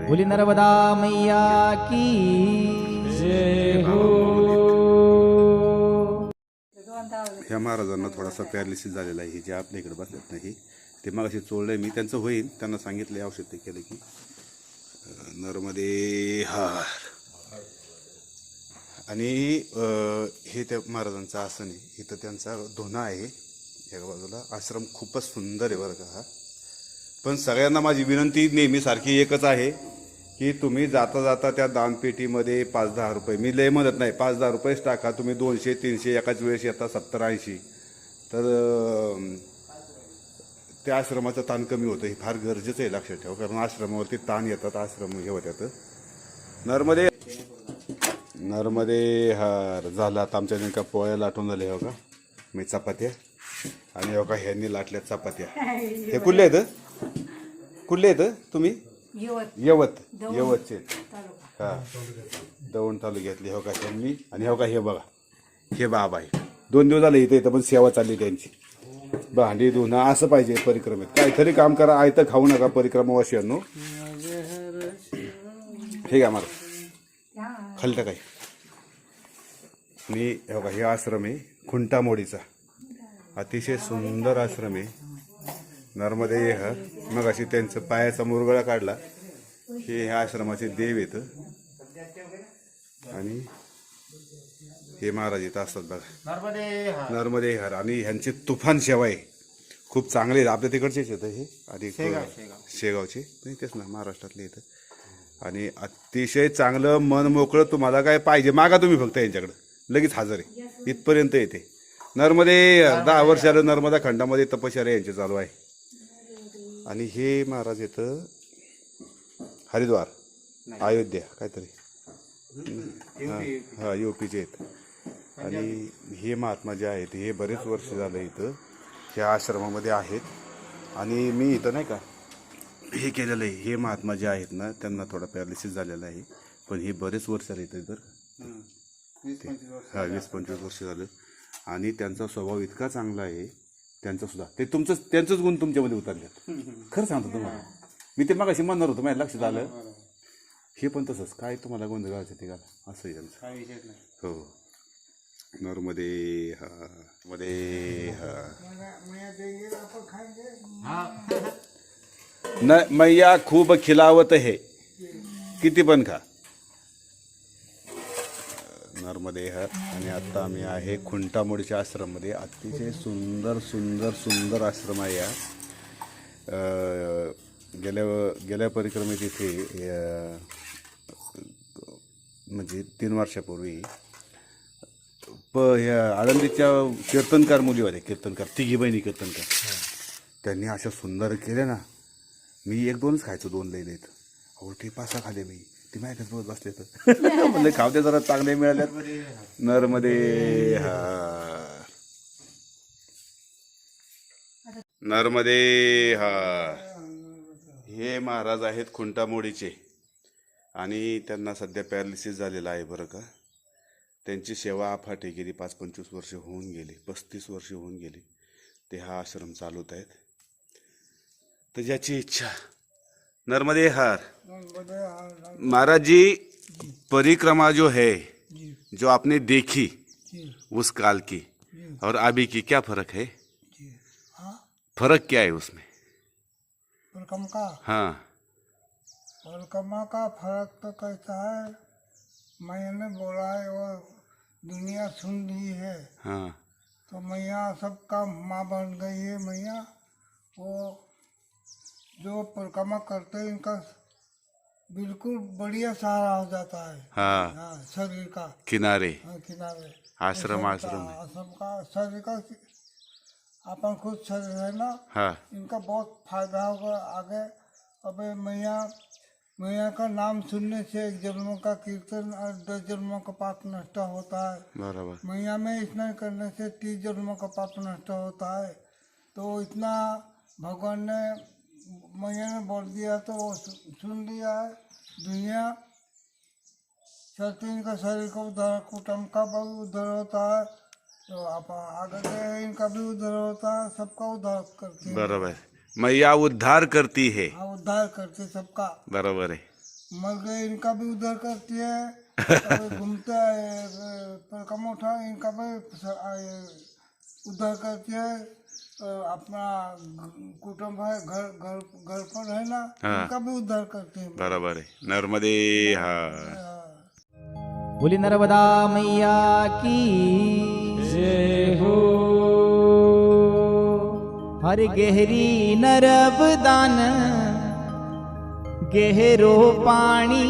बोली नर्मदा मैया की जय हो। ह्या महाराजांना थोडासा पॅरालिसिस झालेला आहे. जे आपल्या इकडे बसत नाही ते मग असे चोळलंय मी. त्यांचं होईल, त्यांना सांगितलं औषध ते केलं की नर्मदे हार. आणि हे त्या महाराजांचं आसन आहे. इथं त्यांचा धोना आहे एका बाजूला. आश्रम खूपच सुंदर आहे बरं का हा. पण सगळ्यांना माझी विनंती नेहमी सारखी एकच आहे की तुम्ही जाता जाता त्या दानपेटीमध्ये 5-10 रुपये, मी लय म्हणत नाही, 5-10 रुपयेच टाका. तुम्ही 200-300 एकाच वेळेस येता 70-80, तर त्या आश्रमाचं ताण कमी होतं. हे फार गरजेचं आहे, लक्षात ठेवा. कारण आश्रमावरती ताण येतात, आश्रम हे होत्यात. नर्मदे हार झाला. आता आमच्या नेमका पोळ्या लाटून झाले हो का. मी चपात्या आणि हो का ह्यांनी लाटल्या चपात्या. हे कुठले आहेत? कुठले आहेत तुम्ही? यवतचे. हा, दौंड तालुक्यातले हो का ह्यांनी. आणि हो का हे बघा, हे बाबा आहे. 2 दिवस झाले इथे पण सेवा चालली त्यांची. भांडी धुणं असं पाहिजे परिक्रमेत. काहीतरी काम करा, आयतं खाऊ नका परिक्रमावासियांनो. ठीक आहे मला खालतं काय. आणि हो का हे आश्रम आहे खुंटामोडीचा. अतिशय सुंदर आश्रम आहे. नर्मदे हर. मग अशी त्यांचं पायाचा मुरगळा काढला. हे ह्या आश्रमाचे देव येतं. आणि हे महाराज इथं असतात बघा. नर्मदे हर. आणि ह्यांची तुफान सेवा आहे, खूप चांगले आहेत. आपल्या तिकडचेच येतं हे. आणि शेगावचे नाही तेच ना, महाराष्ट्रातले येतं. आणि अतिशय चांगलं मन मोकळं. तुम्हाला काय पाहिजे मागा तुम्ही, फक्त यांच्याकडं लगेच हजर आहे. इथपर्यंत येते. नर्मदे 10 वर्ष झालं नर्मदा खंडामध्ये तपश्चर्या यांची चालू आहे. आणि हे महाराज येतं हरिद्वार, अयोध्या काहीतरी, हा UPचे आहेत. आणि हे महात्मा जे आहेत हे बरेच वर्ष झालं इथं ह्या आश्रमामध्ये आहेत. आणि मी इथं नाही का हे केलेलं आहे. हे महात्मा जे आहेत ना त्यांना थोडा पॅरालिसिस झालेला आहे, पण हे बरेच वर्ष झाले इथं. हा 20-25 वर्ष झालं. आणि त्यांचा स्वभाव इतका चांगला आहे त्यांचा सुद्धा. ते त्यांचंच गुण तुमच्यामध्ये उतरल्यात. खरं सांगतो तुम्हाला. मी ते मगाशी म्हणणार होतो, माझ्या लक्षात आलं. हे पण तसंच. काय तुम्हाला गोंधळ घालायचं ते घाला, असं त्यांचं. हो. नर्मदे हा मध्ये न मैया खूप खिलावत है, किती पण खा. नर्मदे हर. आणि आता आम्ही आहे खुंटामोडीच्या आश्रममध्ये. अतिशय सुंदर सुंदर सुंदर आश्रम आहे या. गेल्या परिक्रमेत इथे म्हणजे 3 वर्षापूर्वी ह्या आळंदीच्या कीर्तनकार मुली होत्या. कीर्तनकार, 3 बहिणी कीर्तनकार. त्यांनी अशा सुंदर केल्या ना. मी 1-2च खायचो, 2 लई लईत. अहो ते 5-6 खाले मी. ती माहितीच बघत बसले तर म्हणजे खावते जरा चांगले मिळाल्यात. नर्मदे हार. नर्मदे हार. हे महाराज आहेत खुंटामोडीचे. आणि त्यांना सध्या पॅरालिसिस झालेला आहे बरं का. त्यांची सेवा अफाट गेली. 5-25 वर्ष होऊन गेली, 35 वर्ष होऊन गेली ते हा आश्रम चालवत आहेत. तर ज्याची इच्छा. नर्मदे हार. महाराज जी, परिक्रमा जो है, जो आपने देखी उस काल की और अभी की, क्या फर्क है? फर्क क्या है उसमें? परिक्रमा का? हाँ, परिक्रमा का फर्क तो कैसा है, मैंने बोला है वो दुनिया सुन ली है. हाँ, तो मैया सबका माँ बन गई है. मैया वो जो परिक्रमा करते हैं इनका बिल्कुल बढ़िया सहारा हो जाता है. हाँ, हाँ, शरीर का किनारे किनारे आश्रम आश्रम का शरीर का. अपन खुद शरीर है ना. हाँ, इनका बहुत फायदा होगा आगे. अबे मैया का नाम सुनने से 1 जन्मों का कीर्तन और 10 जन्मों का पाप नष्ट होता है. बराबर. मैया में स्नान करने से 30 जन्मों का पाप नष्ट होता है. तो इतना भगवान ने मैया ने बोल दिया तो वो सुन लिया है. दुनिया चलती इनका शरीर का उद्धार, कुटुंब का भी उद्धार होता है. तो आप आगे इनका भी उद्धार होता है, सबका उद्धार करती है. बरोबर. मैया उद्धार करती है। हाँ उद्धार करते सबका। बरोबर है। मर गए इनका भी उद्धार करती है, कभी घूमते है परिक्रमा उठा इनका भी उद्धार करती है। अपना कुटुंब है घर घर घर पर है ना, हाँ। इनका भी उद्धार करते हैं। बरोबर है। नर्मदे हा। बोली नर्मदा मैया की जय हो। हर गहरी नर्मदान गहरो पाणी